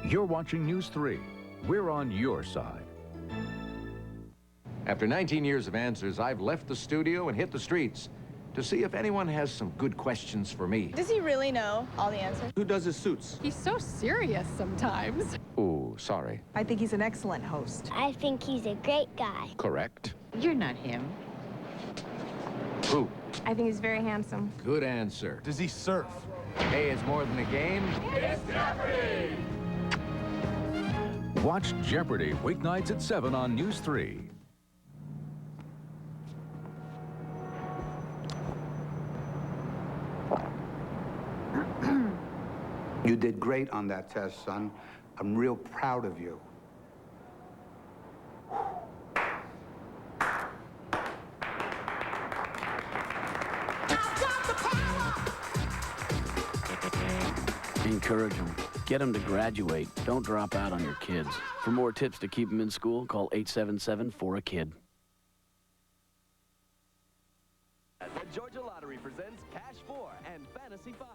You're watching News 3. We're on your side. After 19 years of answers, I've left the studio and hit the streets to see if anyone has some good questions for me. Does he really know all the answers? Who does his suits? He's so serious sometimes. Ooh, sorry. I think he's an excellent host. I think he's a great guy. Correct. You're not him. Who? I think he's very handsome. Good answer. Does he surf? Hey, it's more than a game. It's Jeopardy! Watch Jeopardy weeknights at 7 on News 3. You did great on that test, son. I'm real proud of you. Encourage them. Get them to graduate. Don't drop out on your kids. For more tips to keep them in school, call 877-4-A-KID. The Georgia Lottery presents Cash 4 and Fantasy 5.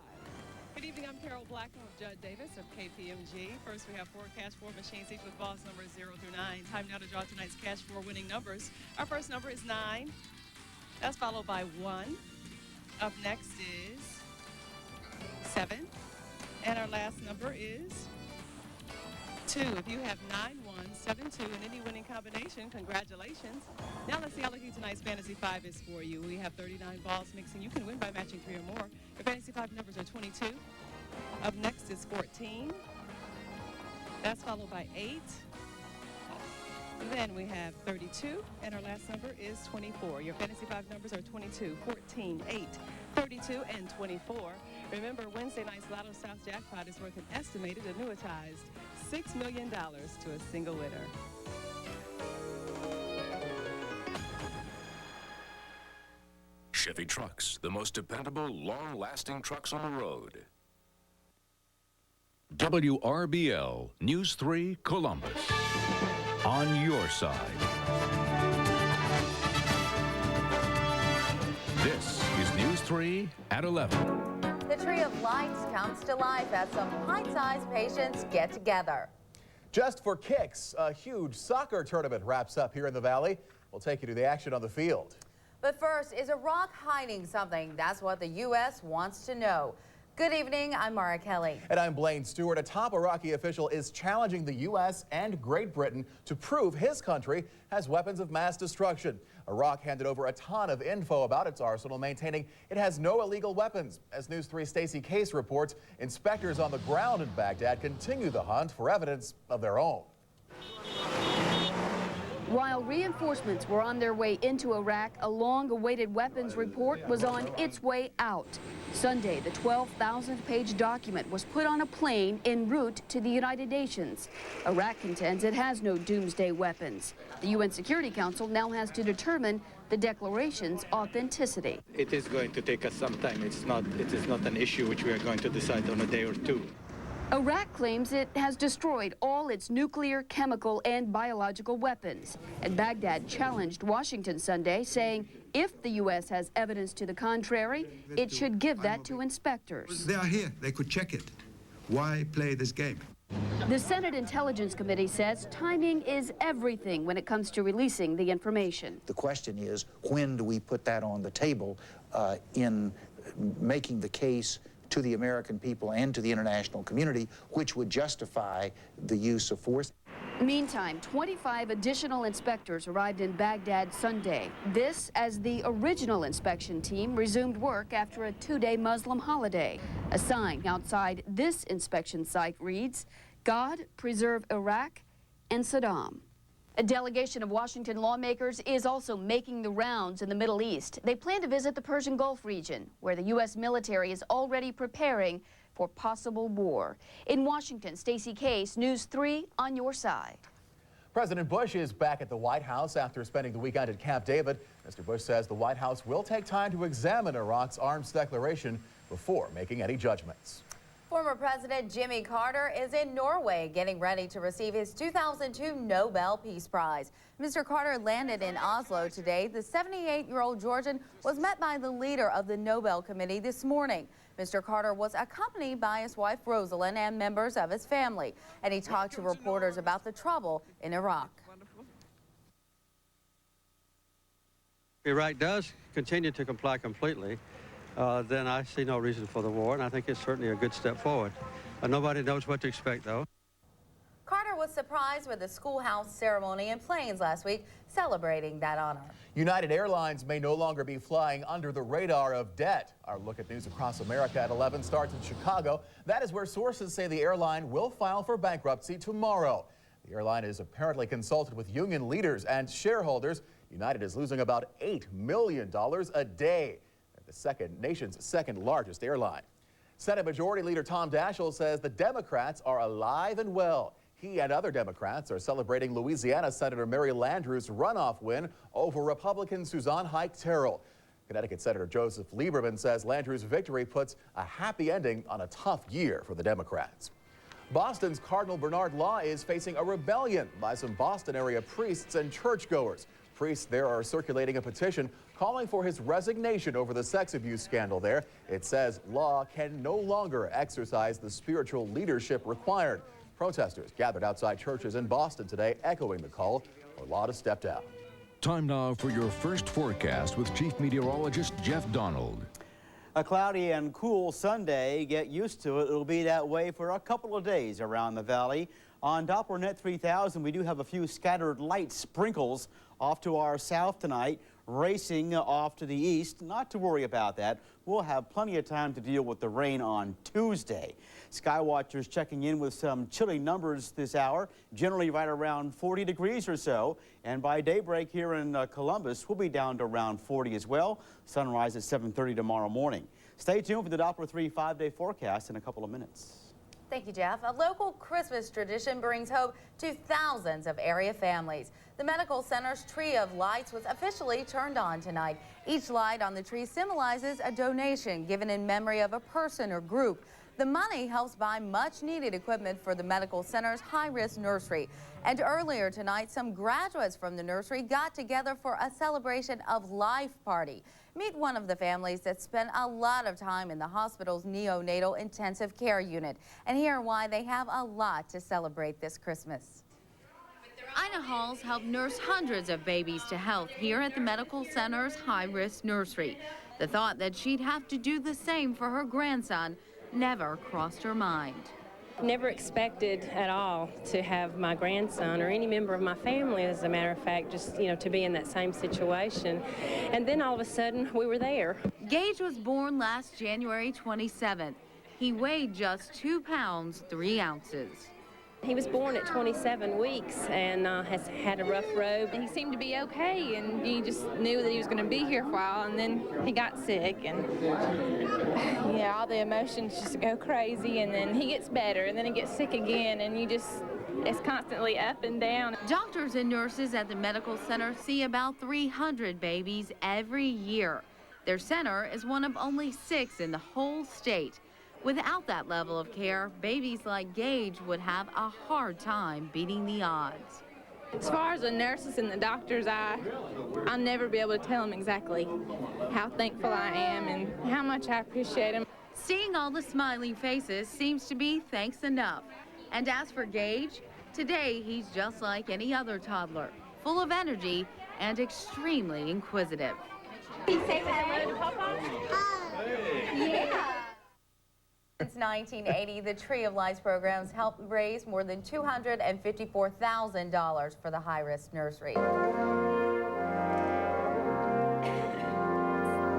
Good evening, I'm Carol Blackham of Judd Davis of KPMG. First, we have 4 Cash 4 machines, each with balls numbers 0 through 9. Time now to draw tonight's Cash 4 winning numbers. Our first number is 9. That's followed by 1. Up next is 7. And our last number is 2. If you have 9, 1, 7, 2 in any winning combination, congratulations. Now let's see how lucky tonight's Fantasy 5 is for you. We have 39 balls mixing. You can win by matching 3 or more. Your Fantasy 5 numbers are 22. Up next is 14. That's followed by 8. Then we have 32, and our last number is 24. Your Fantasy 5 numbers are 22, 14, 8, 32, and 24. Remember, Wednesday night's Lotto South Jackpot is worth an estimated annuitized $6 million to a single winner. Chevy Trucks, the most dependable, long-lasting trucks on the road. WRBL News 3 Columbus. On your side. This is News 3 at 11. The Tree of Lights comes to life as some pint-sized patients get together. Just for kicks, a huge soccer tournament wraps up here in the Valley. We'll take you to the action on the field. But first, is Iraq hiding something? That's what the U.S. wants to know. Good evening, I'm Mara Kelly. And I'm Blaine Stewart. A top Iraqi official is challenging the U.S. and Great Britain to prove his country has weapons of mass destruction. Iraq handed over a ton of info about its arsenal, maintaining it has no illegal weapons. As News 3's Stacey Case reports, inspectors on the ground in Baghdad continue the hunt for evidence of their own. While reinforcements were on their way into Iraq, a long-awaited weapons report was on its way out. Sunday, the 12,000-page document was put on a plane en route to the United Nations. Iraq contends it has no doomsday weapons. The UN Security Council now has to determine the declaration's authenticity. It is going to take us some time. It is not an issue which we are going to decide on a day or two. Iraq claims it has destroyed all its nuclear, chemical, and biological weapons. And Baghdad challenged Washington Sunday, saying if the U.S. has evidence to the contrary, it should give that to inspectors. They are here. They could check it. Why play this game? The Senate Intelligence Committee says timing is everything when it comes to releasing the information. The question is, when do we put that on the table in making the case to the American people and to the international community, which would justify the use of force. Meantime, 25 additional inspectors arrived in Baghdad Sunday. This as the original inspection team resumed work after a 2-day Muslim holiday. A sign outside this inspection site reads, "God preserve Iraq and Saddam." A delegation of Washington lawmakers is also making the rounds in the Middle East. They plan to visit the Persian Gulf region, where the U.S. military is already preparing for possible war. In Washington, Stacey Case, News 3 on your side. President Bush is back at the White House after spending the weekend at Camp David. Mr. Bush says the White House will take time to examine Iraq's arms declaration before making any judgments. Former President Jimmy Carter is in Norway getting ready to receive his 2002 Nobel Peace Prize. Mr. Carter landed in Oslo today. The 78-year-old Georgian was met by the leader of the Nobel Committee this morning. Mr. Carter was accompanied by his wife Rosalind and members of his family, and he talked to reporters about the trouble in Iraq. If Iraq does continue to comply completely, then I see no reason for the war, and I think it's certainly a good step forward. Nobody knows what to expect, though. Carter was surprised with the schoolhouse ceremony in Plains last week, celebrating that honor. United Airlines may no longer be flying under the radar of debt. Our look at news across America at 11 starts in Chicago. That is where sources say the airline will file for bankruptcy tomorrow. The airline is apparently consulted with union leaders and shareholders. United is losing about $8 million a day. The nation's second largest airline. Senate Majority Leader Tom Daschle says the Democrats are alive and well. He and other Democrats are celebrating Louisiana Senator Mary Landrieu's runoff win over Republican Suzanne Hike Terrell. Connecticut Senator Joseph Lieberman says Landrieu's victory puts a happy ending on a tough year for the Democrats. Boston's Cardinal Bernard Law is facing a rebellion by some Boston area priests and churchgoers. Priests there are circulating a petition calling for his resignation over the sex abuse scandal there. It says Law can no longer exercise the spiritual leadership required. Protesters gathered outside churches in Boston today, echoing the call for Law to step down. Time now for your first forecast with Chief Meteorologist Jeff Donald. A cloudy and cool Sunday. Get used to it. It'll be that way for a couple of days around the valley. On Doppler Net 3000, we do have a few scattered light sprinkles off to our south tonight, racing off to the east. Not to worry about that. We'll have plenty of time to deal with the rain on Tuesday. Skywatchers checking in with some chilly numbers this hour, generally right around 40 degrees or so. And by daybreak here in Columbus, we'll be down to around 40 as well. Sunrise at 7:30 tomorrow morning. Stay tuned for the Doppler 3 5-day forecast in a couple of minutes. Thank you, Jeff. A local Christmas tradition brings hope to thousands of area families. The Medical Center's tree of lights was officially turned on tonight. Each light on the tree symbolizes a donation given in memory of a person or group. The money helps buy much-needed equipment for the Medical Center's high-risk nursery. And earlier tonight, some graduates from the nursery got together for a celebration of life party. Meet one of the families that spent a lot of time in the hospital's neonatal intensive care unit and hear why they have a lot to celebrate this Christmas. Ina Halls helped nurse hundreds of babies to health here at the Medical Center's high-risk nursery. The thought that she'd have to do the same for her grandson never crossed her mind. Never expected at all to have my grandson or any member of my family, as a matter of fact, just, to be in that same situation. And then all of a sudden, we were there. Gage was born last January 27th. He weighed just 2 pounds, 3 ounces. He was born at 27 weeks and has had a rough road. He seemed to be okay, and you just knew that he was going to be here for a while, and then he got sick, and yeah, all the emotions just go crazy, and then he gets better, and then he gets sick again, and it's constantly up and down. Doctors and nurses at the Medical Center see about 300 babies every year. Their center is one of only 6 in the whole state. Without that level of care, babies like Gage would have a hard time beating the odds. As far as the nurses and the doctors, I'll never be able to tell them exactly how thankful I am and how much I appreciate them. Seeing all the smiling faces seems to be thanks enough. And as for Gage, today he's just like any other toddler, full of energy and extremely inquisitive. Can you say hello to Papa? Yeah. Since 1980, the Tree of Lights programs helped raise more than $254,000 for the high-risk nursery.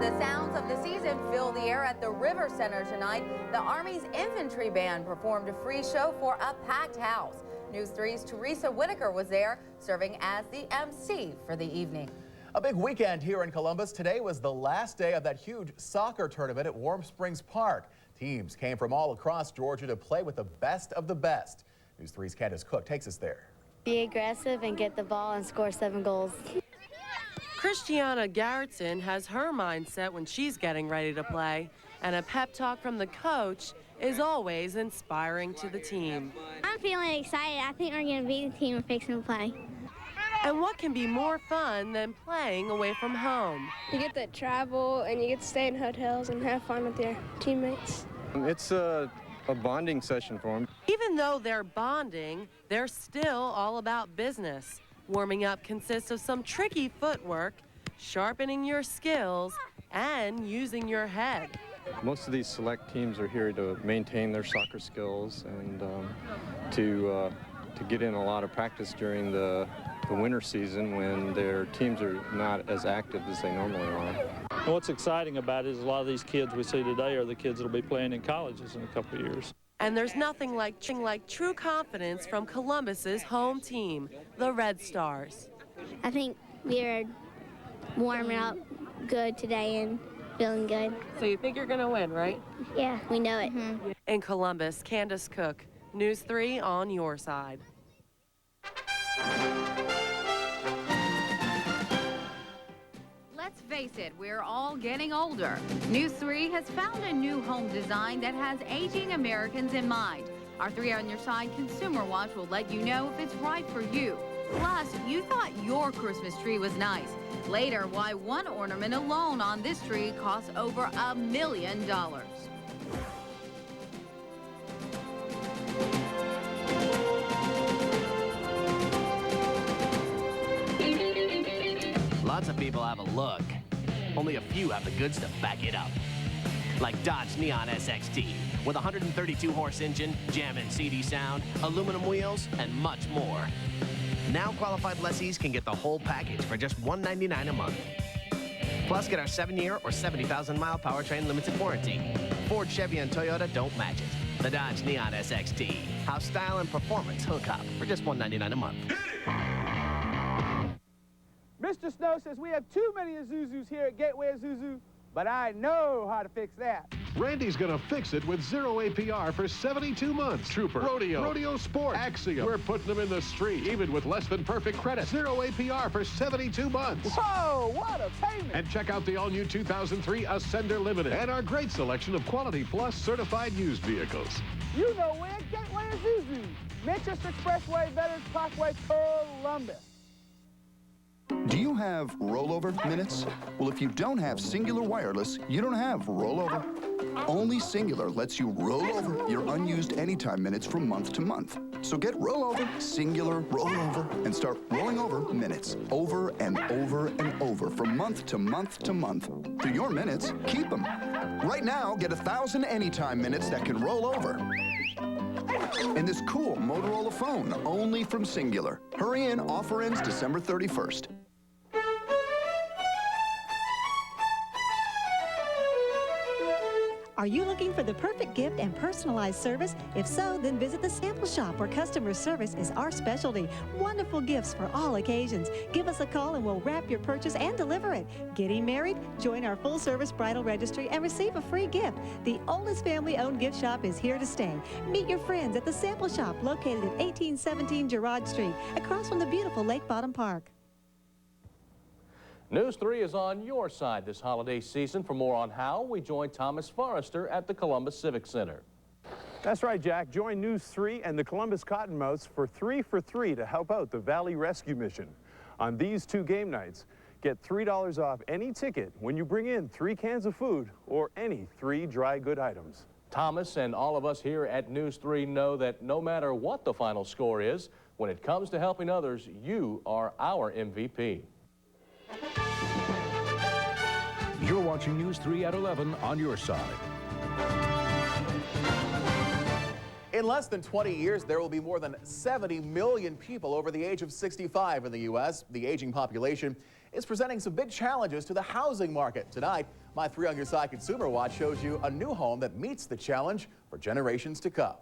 The sounds of the season fill the air at the River Center tonight. The Army's Infantry Band performed a free show for a packed house. News 3's Teresa Whitaker was there, serving as the MC for the evening. A big weekend here in Columbus. Today was the last day of that huge soccer tournament at Warm Springs Park. Teams came from all across Georgia to play with the best of the best. News 3's Candace Cook takes us there. Be aggressive and get the ball and score 7 goals. Christiana Garrettson has her mindset when she's getting ready to play, and a pep talk from the coach is always inspiring to the team. I'm feeling excited. I think we're going to beat the team and fix them play. And what can be more fun than playing away from home? You get to travel and you get to stay in hotels and have fun with your teammates. It's a bonding session for them. Even though they're bonding, they're still all about business. Warming up consists of some tricky footwork, sharpening your skills, and using your head. Most of these select teams are here to maintain their soccer skills and to get in a lot of practice during the winter season when their teams are not as active as they normally are. And what's exciting about it is a lot of these kids we see today are the kids that will be playing in colleges in a couple of years. And there's nothing like true confidence from Columbus's home team, the Red Stars. I think we are warming up good today and feeling good. So you think you're going to win, right? Yeah, we know it. In Columbus, Candace Cook, News 3 on your side. Let's face it, we're all getting older. News 3 has found a new home design that has aging Americans in mind. Our 3 on Your Side Consumer Watch will let you know if it's right for you. Plus, you thought your Christmas tree was nice. Later, why one ornament alone on this tree costs over $1 million. Lots of people have a look. Only a few have the goods to back it up. Like Dodge Neon SXT, with a 132-horse engine, jammin' CD sound, aluminum wheels, and much more. Now qualified lessees can get the whole package for just $199 a month. Plus, get our 7-year or 70,000-mile powertrain limited warranty. Ford, Chevy, and Toyota don't match it. The Dodge Neon SXT. How style and performance hook up for just $199 a month. Mr. Snow says we have too many Isuzus here at Gateway Isuzu, but I know how to fix that. Randy's gonna fix it with 0 APR for 72 months. Trooper, Rodeo Sport, Axiom. We're putting them in the street, even with less than perfect credit. 0 APR for 72 months. Whoa, what a payment! And check out the all-new 2003 Ascender Limited and our great selection of Quality Plus certified used vehicles. You know where, Gateway Isuzu, Manchester Expressway, Veterans Parkway, Columbus. Do you have rollover minutes? Well, if you don't have Singular Wireless, you don't have rollover. Only Singular lets you roll over your unused anytime minutes from month to month. So get rollover, Singular, rollover, and start rolling over minutes over and over and over from month to month to month. Through your minutes, keep them. Right now, get 1,000 anytime minutes that can roll over. And this cool Motorola phone, only from Singular. Hurry in, offer ends December 31st. Are you looking for the perfect gift and personalized service? If so, then visit the Sample Shop, where customer service is our specialty. Wonderful gifts for all occasions. Give us a call and we'll wrap your purchase and deliver it. Getting married? Join our full-service bridal registry and receive a free gift. The oldest family-owned gift shop is here to stay. Meet your friends at the Sample Shop, located at 1817 Girard Street, across from the beautiful Lake Bottom Park. News 3 is on your side this holiday season. For more on how, we join Thomas Forrester at the Columbus Civic Center. That's right, Jack. Join News 3 and the Columbus Cottonmouths for 3 for 3 to help out the Valley Rescue Mission. On these 2 game nights, get $3 off any ticket when you bring in 3 cans of food or any 3 dry good items. Thomas and all of us here at News 3 know that no matter what the final score is, when it comes to helping others, you are our MVP. You're watching News 3 at 11 on your side. In less than 20 years, there will be more than 70 million people over the age of 65 in the U.S. The aging population is presenting some big challenges to the housing market. Tonight, my 3 on Your Side Consumer Watch shows you a new home that meets the challenge for generations to come.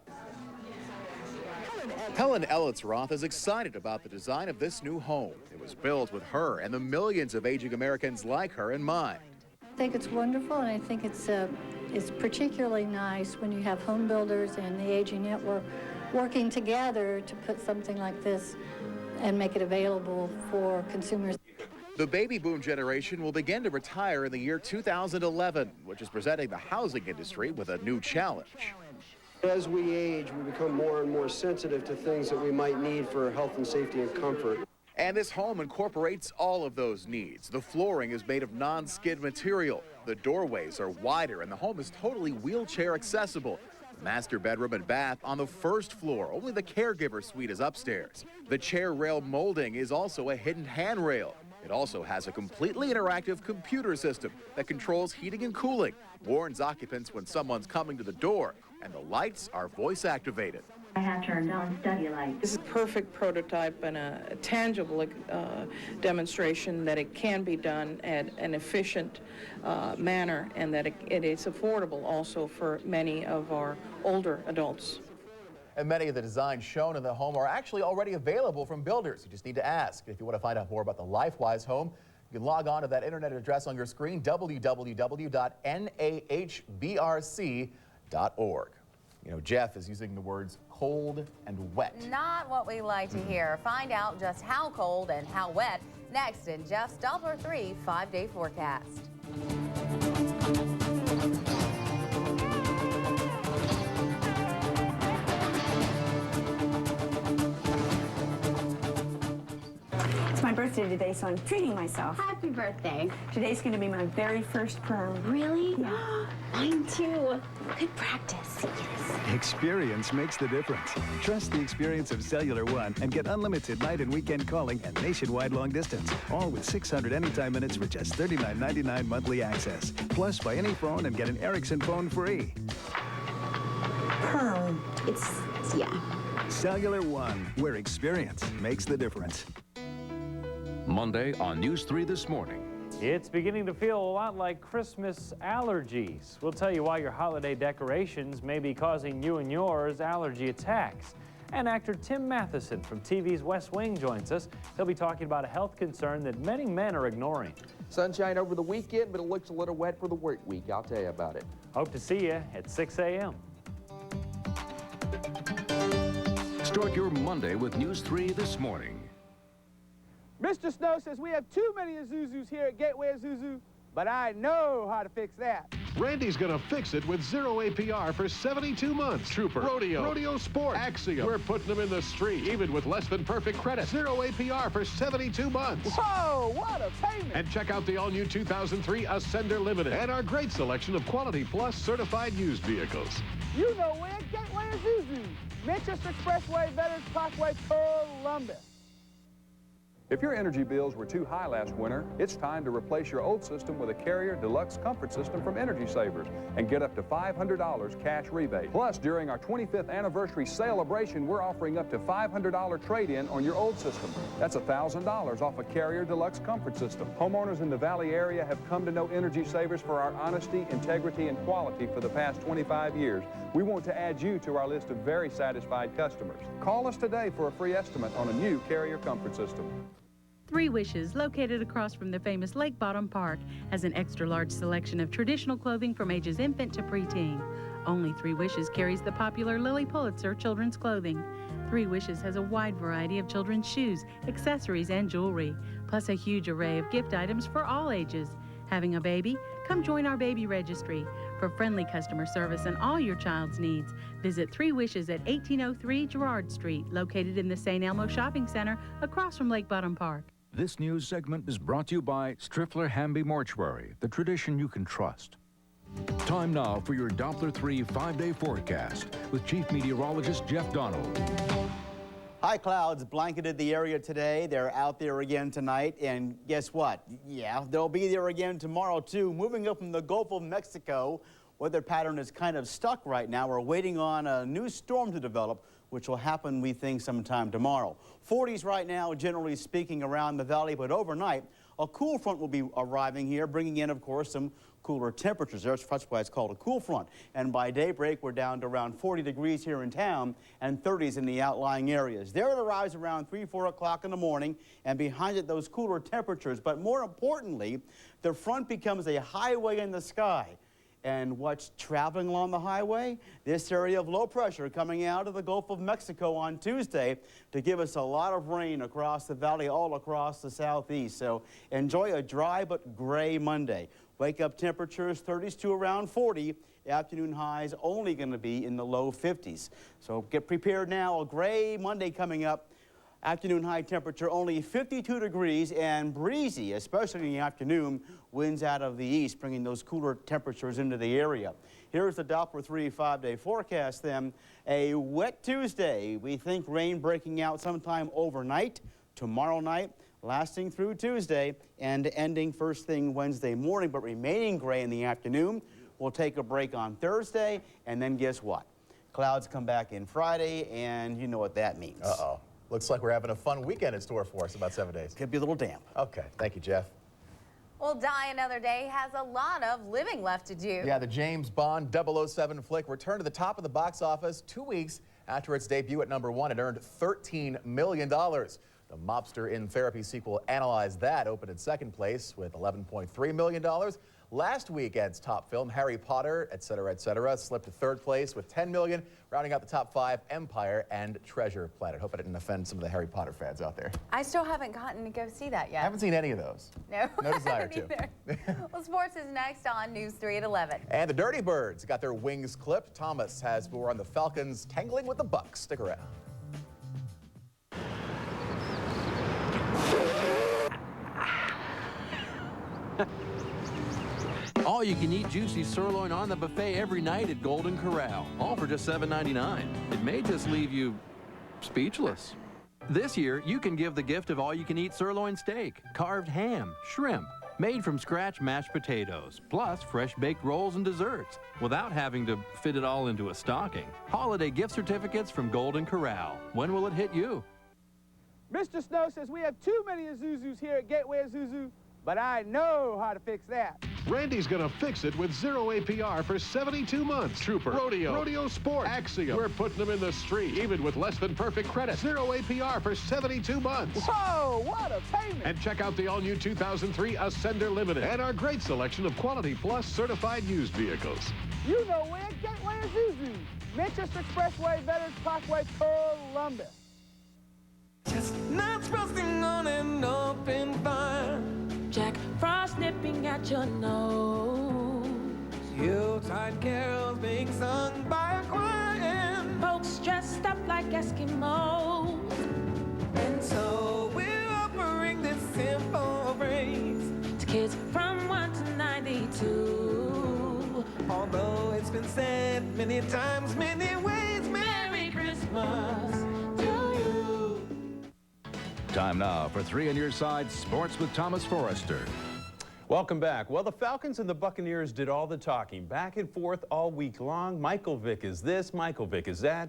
Helen Ellitz-Roth is excited about the design of this new home. It was built with her and the millions of aging Americans like her in mind. I think it's wonderful, and I think it's particularly nice when you have home builders and the Aging Network working together to put something like this and make it available for consumers. The baby boom generation will begin to retire in the year 2011, which is presenting the housing industry with a new challenge. As we age, we become more and more sensitive to things that we might need for health and safety and comfort. And this home incorporates all of those needs. The flooring is made of non-skid material. The doorways are wider and the home is totally wheelchair accessible. The master bedroom and bath on the first floor. Only the caregiver suite is upstairs. The chair rail molding is also a hidden handrail. It also has a completely interactive computer system that controls heating and cooling, warns occupants when someone's coming to the door, and the lights are voice activated. I have turned on study lights. This is a perfect prototype and a tangible demonstration that it can be done at an efficient manner, and that it is affordable also for many of our older adults. And many of the designs shown in the home are actually already available from builders. You just need to ask. If you want to find out more about the LifeWise home, you can log on to that internet address on your screen, www.nahbrc.org. You know, Jeff is using the words cold and wet. Not what we like to hear. Find out just how cold and how wet next in Jeff's Doppler 3 5-day forecast. It's my birthday today, so I'm treating myself. Happy birthday. Today's going to be my very first perm. Really? Yeah. Mine too. Good practice. Experience makes the difference. Trust the experience of Cellular One and get unlimited night and weekend calling and nationwide long distance. All with 600 anytime minutes for just $39.99 monthly access. Plus, buy any phone and get an Ericsson phone free. Perm. Yeah. Cellular One, where experience makes the difference. Monday on News 3 This Morning. It's beginning to feel a lot like Christmas allergies. We'll tell you why your holiday decorations may be causing you and yours allergy attacks. And actor Tim Matheson from TV's West Wing joins us. He'll be talking about a health concern that many men are ignoring. Sunshine over the weekend, but it looks a little wet for the work week. I'll tell you about it. Hope to see you at 6 a.m. Start your Monday with News 3 This Morning. Mr. Snow says we have too many Isuzus here at Gateway Isuzu, but I know how to fix that. Randy's gonna fix it with 0 APR for 72 months. Trooper, Rodeo Sport, Axiom. We're putting them in the street, even with less than perfect credit. 0 APR for 72 months. Whoa, what a payment! And check out the all-new 2003 Ascender Limited and our great selection of Quality Plus certified used vehicles. You know where, Gateway Isuzu, Manchester Expressway, Veterans Parkway, Columbus. If your energy bills were too high last winter, it's time to replace your old system with a Carrier Deluxe Comfort System from Energy Savers and get up to $500 cash rebate. Plus, during our 25th anniversary celebration, we're offering up to $500 trade-in on your old system. That's $1,000 off a Carrier Deluxe Comfort System. Homeowners in the Valley area have come to know Energy Savers for our honesty, integrity, and quality for the past 25 years. We want to add you to our list of very satisfied customers. Call us today for a free estimate on a new Carrier Comfort System. Three Wishes, located across from the famous Lake Bottom Park, has an extra-large selection of traditional clothing from ages infant to preteen. Only Three Wishes carries the popular Lily Pulitzer children's clothing. Three Wishes has a wide variety of children's shoes, accessories, and jewelry, plus a huge array of gift items for all ages. Having a baby? Come join our baby registry. For friendly customer service and all your child's needs, visit Three Wishes at 1803 Girard Street, located in the St. Elmo Shopping Center across from Lake Bottom Park. This news segment is brought to you by Striffler Hamby Mortuary, the tradition you can trust. Time now for your Doppler 3 5-day forecast with Chief Meteorologist Jeff Donald. High clouds blanketed the area today. They're out there again tonight. And guess what? Yeah, they'll be there again tomorrow, too. Moving up from the Gulf of Mexico, weather pattern is kind of stuck right now. We're waiting on a new storm to develop, which will happen, we think, sometime tomorrow. 40s right now, generally speaking, around the valley, but overnight, a cool front will be arriving here, bringing in, of course, some cooler temperatures. That's why it's called a cool front. And by daybreak, we're down to around 40 degrees here in town and 30s in the outlying areas. There it arrives around 3, 4 o'clock in the morning, and behind it, those cooler temperatures. But more importantly, the front becomes a highway in the sky. And what's traveling along the highway? This area of low pressure coming out of the Gulf of Mexico on Tuesday to give us a lot of rain across the valley, all across the southeast. So enjoy a dry but gray Monday. Wake up temperatures 30s to around 40. Afternoon highs only going to be in the low 50s. So get prepared now. A gray Monday coming up. Afternoon high temperature only 52 degrees and breezy, especially in the afternoon. Winds out of the east, bringing those cooler temperatures into the area. Here's the Doppler 3 5-day forecast then. A wet Tuesday. We think rain breaking out sometime overnight, tomorrow night, lasting through Tuesday and ending first thing Wednesday morning, but remaining gray in the afternoon. We'll take a break on Thursday, and then guess what? Clouds come back in Friday, and you know what that means. Uh-oh. Looks like we're having a fun weekend in store for us about 7 days. Could be a little damp. Okay. Thank you, Jeff. Well, Die Another Day has a lot of living left to do. Yeah, the James Bond 007 flick returned to the top of the box office 2 weeks after its debut at #1. It earned $13 million. The Mobster in Therapy sequel Analyze That opened in second place with $11.3 million. Last weekend's top film, Harry Potter, etc., slipped to third place with $10 million. Rounding out the top 5, Empire and Treasure Planet. Hope I didn't offend some of the Harry Potter fans out there. I still haven't gotten to go see that yet. I haven't seen any of those. No, no desire to. Well, sports is next on News 3 at 11. And the Dirty Birds got their wings clipped. Thomas has more on the Falcons tangling with the Bucks. Stick around. All you can eat juicy sirloin on the buffet every night at Golden Corral. All for just $7.99. It may just leave you speechless. This year, you can give the gift of all you can eat sirloin steak, carved ham, shrimp, made from scratch mashed potatoes, plus fresh baked rolls and desserts, without having to fit it all into a stocking. Holiday gift certificates from Golden Corral. When will it hit you? Mr. Snow says we have too many Isuzus here at Gateway Isuzu, but I know how to fix that. Randy's gonna fix it with 0 APR for 72 months. Trooper, Rodeo Sport, Axiom. We're putting them in the street, even with less than perfect credit. 0 APR for 72 months. Whoa, what a payment! And check out the all-new 2003 Ascender Limited and our great selection of Quality Plus certified used vehicles. You know where, Gateway Isuzu, Manchester Expressway, Veterans Parkway, Columbus. Chestnuts roasting on an open fire. Jack Frost nipping at your nose. Yuletide carols being sung by a choir and folks dressed up like Eskimos. And so we're offering this simple phrase to kids from 1 to 92. Although it's been said many times, many ways, Merry Christmas to you. Time now for 3 on Your Side Sports with Thomas Forrester. Welcome back. Well, the Falcons and the Buccaneers did all the talking, back and forth all week long. Michael Vick is this, Michael Vick is that.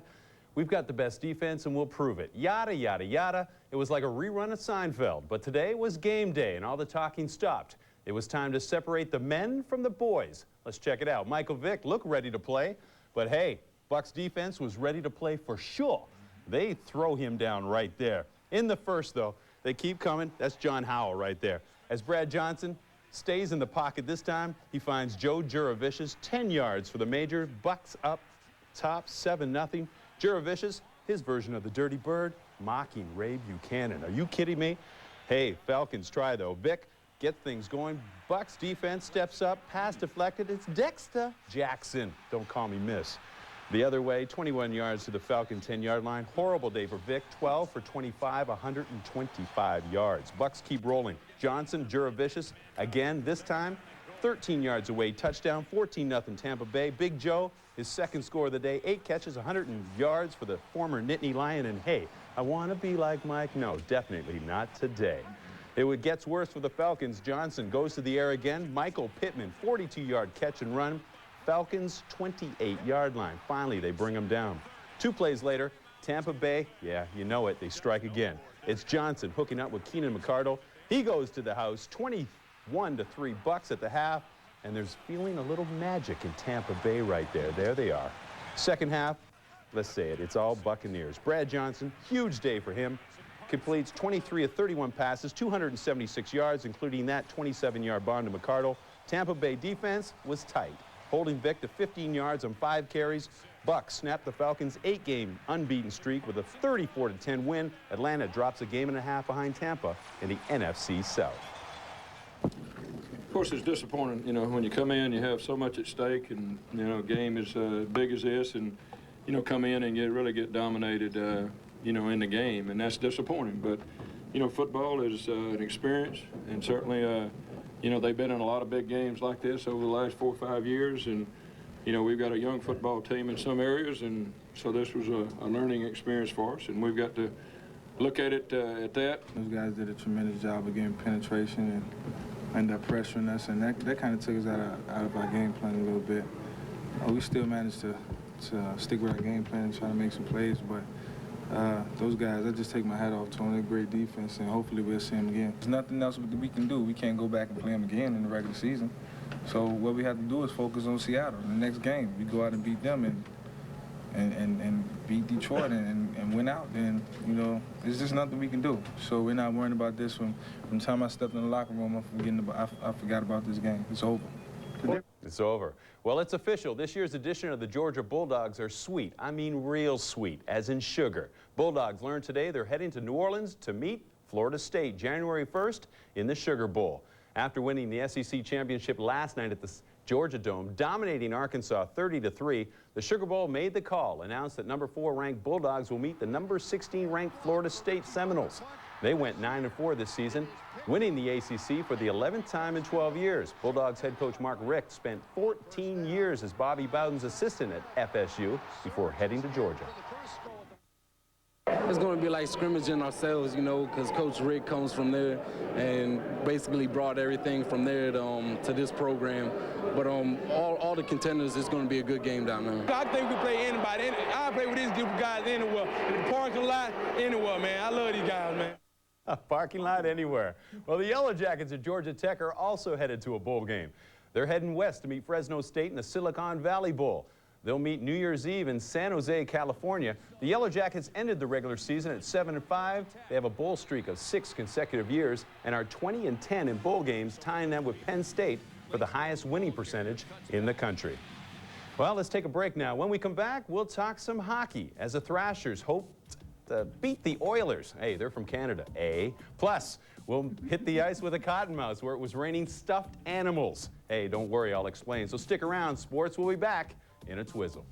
We've got the best defense and we'll prove it. Yada, yada, yada. It was like a rerun of Seinfeld, but today was game day and all the talking stopped. It was time to separate the men from the boys. Let's check it out. Michael Vick looked ready to play, but hey, Bucs defense was ready to play for sure. They throw him down right there. In the first, though, they keep coming. That's John Howell right there. As Brad Johnson stays in the pocket this time, he finds Joe Juravicius 10 yards for the major. Bucs up top 7-0. Juravicius, his version of the Dirty Bird, mocking Ray Buchanan. Are you kidding me? Hey, Falcons try, though. Vick gets things going. Bucs defense steps up. Pass deflected. It's Dexter Jackson. Don't call me miss. The other way, 21 yards to the Falcon 10-yard line. Horrible day for Vick, 12 for 25, 125 yards. Bucs keep rolling. Johnson, Juravicius, again, this time, 13 yards away, touchdown, 14-0 Tampa Bay. Big Joe, his second score of the day, 8 catches, 100 yards for the former Nittany Lion. And hey, I want to be like Mike. No, definitely not today. It gets worse for the Falcons. Johnson goes to the air again. Michael Pittman, 42-yard catch and run. Falcons 28-yard line. Finally, they bring them down. 2 plays later, Tampa Bay, yeah, you know it, they strike again. It's Johnson hooking up with Keenan McCardle. He goes to the house, 21-3 Bucs at the half, and there's feeling a little magic in Tampa Bay right there. There they are. Second half, let's say it, it's all Buccaneers. Brad Johnson, huge day for him. Completes 23 of 31 passes, 276 yards, including that 27-yard bomb to McCardle. Tampa Bay defense was tight, holding Vick to 15 yards on 5 carries. Bucs snapped the Falcons' 8-game unbeaten streak with a 34-10 win. Atlanta drops a game and a half behind Tampa in the NFC South. Of course, it's disappointing, you know, when you come in, you have so much at stake, and, you know, a game as big as this, and, you know, come in and really get dominated. you know, in the game, and that's disappointing. But, you know, football is an experience, and certainly, you know, they've been in a lot of big games like this over the last 4 or 5 years, and, you know, we've got a young football team in some areas, and so this was a learning experience for us, and we've got to look at it at that. Those guys did a tremendous job of getting penetration and ended up pressuring us, and that kind of took us out of our game plan a little bit. We still managed to stick with our game plan and try to make some plays, but those guys, I just take my hat off to them. They're great defense, and hopefully we'll see them again. There's nothing else we can do. We can't go back and play them again in the regular season. So what we have to do is focus on Seattle. The next game, we go out and beat them and beat Detroit and win out. Then, you know, there's just nothing we can do. So we're not worrying about this. From the time I stepped in the locker room, I forgot about this game. It's over. It's over. Well, it's official. This year's edition of the Georgia Bulldogs are sweet. I mean real sweet, as in sugar. Bulldogs learned today they're heading to New Orleans to meet Florida State January 1st in the Sugar Bowl. After winning the SEC championship last night at the Georgia Dome, dominating Arkansas 30-3, the Sugar Bowl made the call, announced that number 4 ranked Bulldogs will meet the number 16 ranked Florida State Seminoles. They went 9-4 this season, winning the ACC for the 11th time in 12 years. Bulldogs head coach Mark Richt spent 14 years as Bobby Bowden's assistant at FSU before heading to Georgia. It's going to be like scrimmaging ourselves, you know, because Coach Rick comes from there and basically brought everything from there to this program. But all the contenders, it's going to be a good game down there. I think we play anybody. I play with these group of guys anywhere. In the parking lot, anywhere, man. I love these guys, man. A parking lot anywhere. Well, the Yellow Jackets at Georgia Tech are also headed to a bowl game. They're heading west to meet Fresno State in the Silicon Valley Bowl. They'll meet New Year's Eve in San Jose, California. The Yellow Jackets ended the regular season at 7-5. They have a bowl streak of 6 consecutive years and are 20-10 in bowl games, tying them with Penn State for the highest winning percentage in the country. Well, let's take a break now. When we come back, we'll talk some hockey as the Thrashers hope to beat the Oilers. Hey, they're from Canada, eh? Plus, we'll hit the ice with a cottonmouth where it was raining stuffed animals. Hey, don't worry, I'll explain. So stick around. Sports will be back in a twizzle.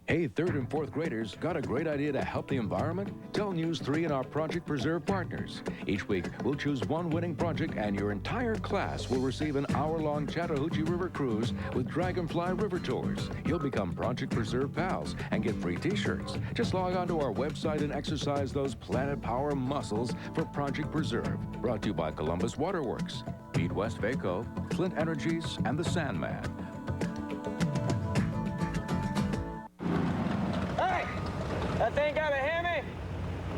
Hey, 3rd and 4th graders, got a great idea to help the environment? Tell News 3 and our Project Preserve partners. Each week, we'll choose one winning project and your entire class will receive an hour-long Chattahoochee River cruise with Dragonfly River Tours. You'll become Project Preserve pals and get free t-shirts. Just log on to our website and exercise those Planet Power muscles for Project Preserve. Brought to you by Columbus Waterworks, Mead West Vaco, Flint Energies, and the Sandman. That thing got a Hemi?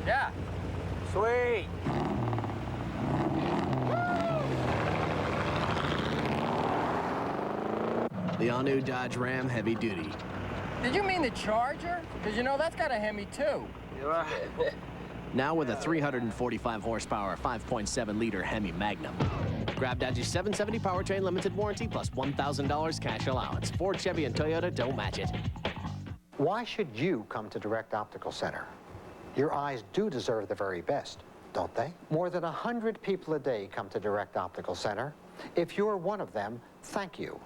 Yeah. Sweet. The all-new Dodge Ram Heavy Duty. Did you mean the Charger? Because, you know, that's got a Hemi, too. You're right. Now with a 345 horsepower, 5.7-liter Hemi Magnum. Grab Dodge's 770 powertrain limited warranty plus $1,000 cash allowance. Ford, Chevy, and Toyota don't match it. Why should you come to Direct Optical Center? Your eyes do deserve the very best, don't they? More than 100 people a day come to Direct Optical Center. If you're one of them, thank you.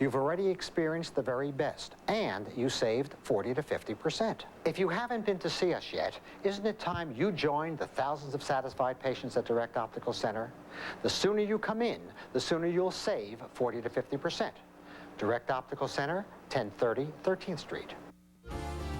You've already experienced the very best, and you saved 40 to 50%. If you haven't been to see us yet, isn't it time you joined the thousands of satisfied patients at Direct Optical Center? The sooner you come in, the sooner you'll save 40 to 50%. Direct Optical Center, 1030 13th Street.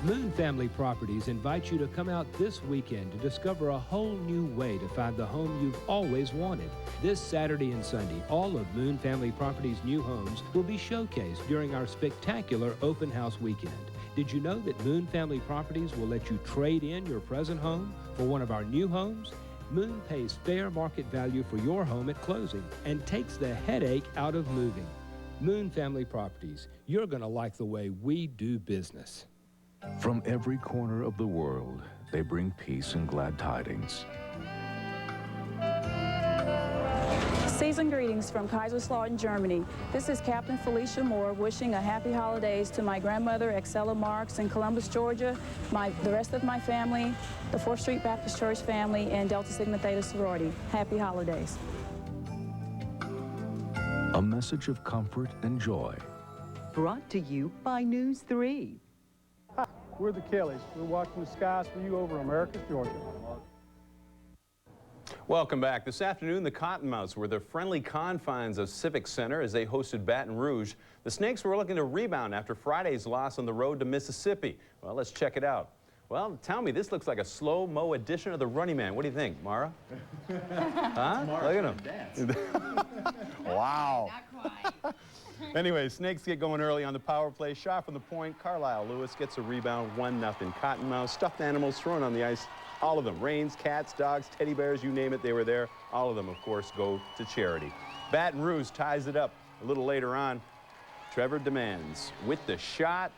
Moon Family Properties invites you to come out this weekend to discover a whole new way to find the home you've always wanted. This Saturday and Sunday, all of Moon Family Properties' new homes will be showcased during our spectacular open house weekend. Did you know that Moon Family Properties will let you trade in your present home for one of our new homes? Moon pays fair market value for your home at closing and takes the headache out of moving. Moon Family Properties, you're going to like the way we do business. From every corner of the world, they bring peace and glad tidings. Season greetings from Kaiserslautern, Germany. This is Captain Felicia Moore wishing a happy holidays to my grandmother, Excella Marks, in Columbus, Georgia, the rest of my family, the 4th Street Baptist Church family, and Delta Sigma Theta sorority. Happy holidays. A message of comfort and joy. Brought to you by News 3. Hi, we're the Kellys. We're watching the skies for you over America's Georgia. Welcome back. This afternoon, the Cottonmouths were the friendly confines of Civic Center as they hosted Baton Rouge. The Snakes were looking to rebound after Friday's loss on the road to Mississippi. Well, let's check it out. Well, tell me, this looks like a slow-mo edition of the Running Man. What do you think, Mara? Huh? Look at him. Wow. Not quite. Anyway, Snakes get going early on the power play. Shot from the point. Carlisle Lewis gets a rebound. 1-0. Cottonmouth. Stuffed animals thrown on the ice. All of them. Reins, cats, dogs, teddy bears, you name it, they were there. All of them, of course, go to charity. Baton Rouge ties it up a little later on. Trevor Demands with the shot.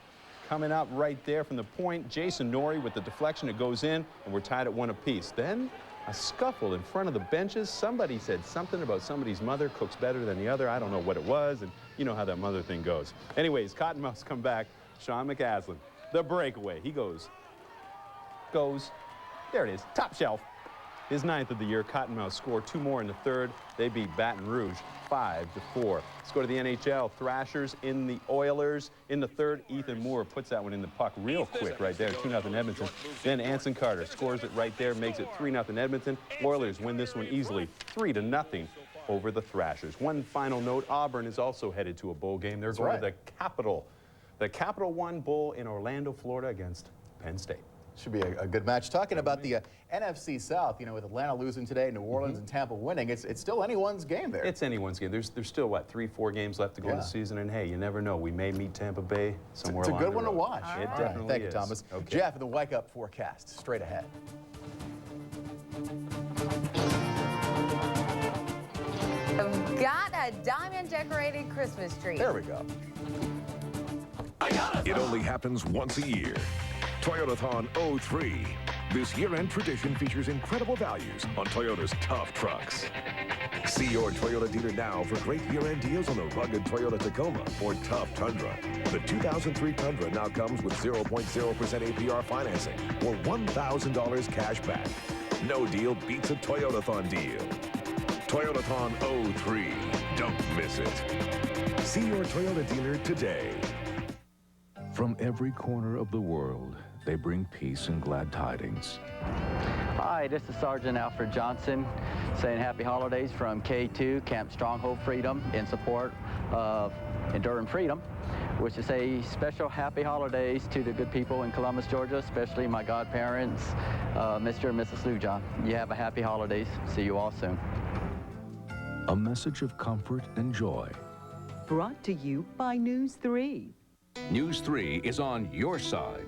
Coming up right there from the point. Jason Norrie with the deflection. It goes in, and we're tied at 1 apiece. Then a scuffle in front of the benches. Somebody said something about somebody's mother cooks better than the other. I don't know what it was, and you know how that mother thing goes. Anyways, Cottonmouths come back. Sean McCaslin, the breakaway. He goes. There it is, top shelf. His 9th of the year. Cottonmouths score 2 more in the 3rd. They beat Baton Rouge 5-4. Let's go to the NHL. Thrashers in the Oilers. In the 3rd, Ethan Moore puts that one in the puck real quick right there. 2-0 Edmonton. Then Anson Carter scores it right there, makes it 3-0 Edmonton. Oilers win this one easily, 3-0 over the Thrashers. One final note, Auburn is also headed to a bowl game. They're going to the Capital One Bowl in Orlando, Florida against Penn State. Should be a good match. Talking about the NFC South, you know, with Atlanta losing today, New Orleans and Tampa winning, it's still anyone's game there. It's anyone's game. There's still, what, 3-4 games left to go in the season, and hey, you never know. We may meet Tampa Bay somewhere along the road. It's a good one to watch. It definitely is. Thank you, Thomas. Okay. Jeff, the Wake Up forecast, straight ahead. I've got a diamond-decorated Christmas tree. There we go. It only happens once a year. Toyotathon 03. This year-end tradition features incredible values on Toyota's tough trucks. See your Toyota dealer now for great year-end deals on the rugged Toyota Tacoma or tough Tundra. The 2003 Tundra now comes with 0.0% APR financing or $1,000 cash back. No deal beats a Toyotathon deal. Toyotathon 03. Don't miss it. See your Toyota dealer today. From every corner of the world, they bring peace and glad tidings. Hi, this is Sergeant Alfred Johnson saying happy holidays from K2 Camp Stronghold Freedom in support of Enduring Freedom, which is a special happy holidays to the good people in Columbus, Georgia, especially my godparents, Mr. and Mrs. Lujan. You have a happy holidays. See you all soon. A message of comfort and joy. Brought to you by News 3. News 3 is on your side.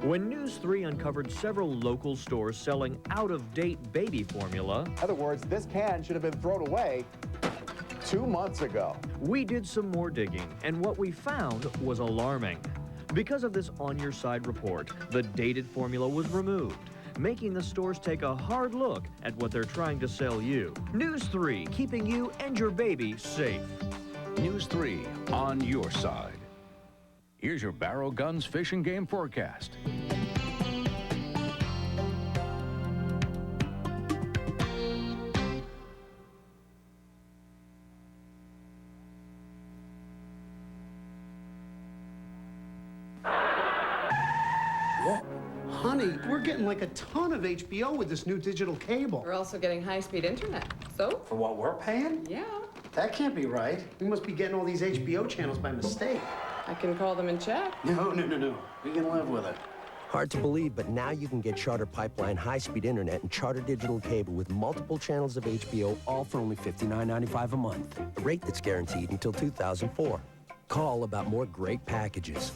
When News 3 uncovered several local stores selling out-of-date baby formula. In other words, this can should have been thrown away 2 months ago. We did some more digging, and what we found was alarming. Because of this On Your Side report, the dated formula was removed, making the stores take a hard look at what they're trying to sell you. News 3, keeping you and your baby safe. News 3 on your side. Here's your Barrow Guns Fish and Game forecast. Honey, we're getting like a ton of HBO with this new digital cable. We're also getting high-speed internet. So? For what we're paying? Yeah. That can't be right. We must be getting all these HBO channels by mistake. I can call them and check. No. We can live with it. Hard to believe, but now you can get Charter Pipeline high-speed internet and Charter digital cable with multiple channels of HBO, all for only $59.95 a month. A rate that's guaranteed until 2004. Call about more great packages.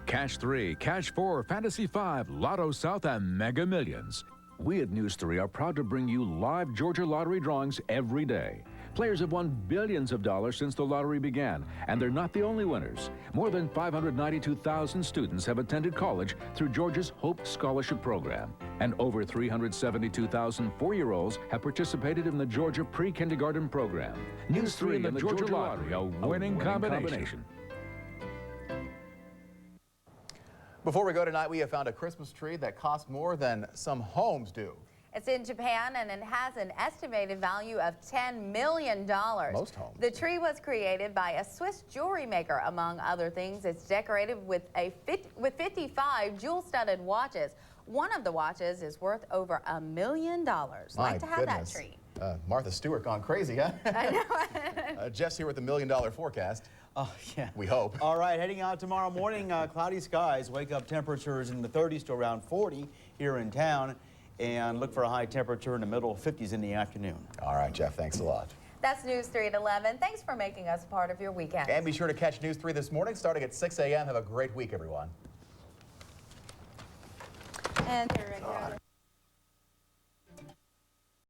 Cash 3, Cash 4, Fantasy 5, Lotto South, and Mega Millions. We at News 3 are proud to bring you live Georgia lottery drawings every day. Players have won billions of dollars since the lottery began, and they're not the only winners. More than 592,000 students have attended college through Georgia's Hope Scholarship Program. And over 372,000 4-year-olds have participated in the Georgia Pre-Kindergarten Program. News 3 and the Georgia Lottery, a winning combination. Before we go tonight, we have found a Christmas tree that costs more than some homes do. It's in Japan and it has an estimated value of $10 million. Most homes. The tree was created by a Swiss jewelry maker. Among other things, it's decorated with 55 jewel-studded watches. One of the watches is worth over $1 million. Like to have that tree. Martha Stewart gone crazy, huh? I know. Jeff's here with the $1 million forecast. Oh, yeah. We hope. All right, heading out tomorrow morning, cloudy skies, wake-up temperatures in the 30s to around 40 here in town, and look for a high temperature in the middle 50s in the afternoon. All right, Jeff, thanks a lot. That's News 3 at 11. Thanks for making us a part of your weekend. And be sure to catch News 3 this morning starting at 6 a.m. Have a great week, everyone. And